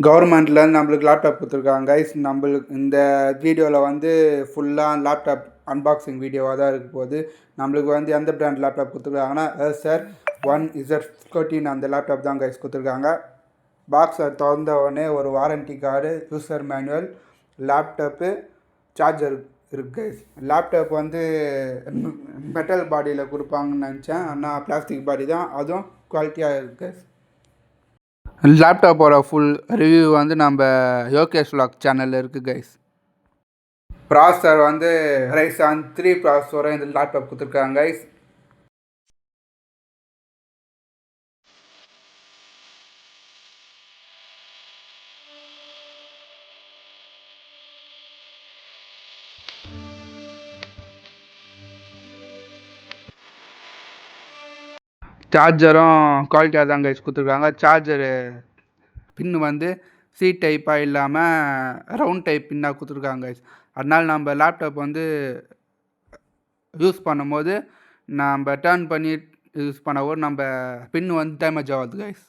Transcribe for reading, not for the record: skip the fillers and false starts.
கவர்மெண்ட்லேருந்து நம்மளுக்கு லேப்டாப் கொடுத்துருக்காங்க கைஸ். நம்மளுக்கு இந்த வீடியோவில் வந்து ஃபுல்லாக லேப்டாப் அன்பாக்சிங் வீடியோவாக தான் இருக்க போகுது. நம்மளுக்கு வந்து எந்த பிராண்ட் லேப்டாப் கொடுத்துருக்காங்கன்னா Acer One Z14 அந்த லேப்டாப் தான் கைஸ் கொடுத்துருக்காங்க. பாக்ஸை திறந்த உடனே ஒரு warranty card, user manual, laptop, charger இருக்குது கைஸ். லேப்டாப் வந்து மெட்டல் பாடியில் கொடுப்பாங்கன்னு நினச்சேன், ஆனால் பிளாஸ்டிக் பாடி தான், அதுவும் குவாலிட்டியாக இருக்குது கைஸ். லேப்டாப்போட ஃபுல் ரிவ்யூ வந்து நம்ம யோகேஷ் vlog சேனலில் இருக்குது கைஸ். ப்ராசஸர் வந்து Ryzen 3 ப்ராசஸரோட இந்த லேப்டாப் கொடுத்துருக்காங்க கைஸ். சார்ஜரும் குவாலிட்டியாக தான் கைஸ் கொடுத்துருக்காங்க. சார்ஜரு பின்னு வந்து சி டைப்பாக இல்லாமல் ரவுண்ட் டைப் பின்னாக கொடுத்துருக்காங்க கைஸ். அதனால் நம்ம லேப்டாப் வந்து யூஸ் பண்ணும்போது நம்ம டர்ன் பண்ணி யூஸ் பண்ணவும் நம்ம பின் வந்து டேமேஜ் ஆகாது கைஸ்.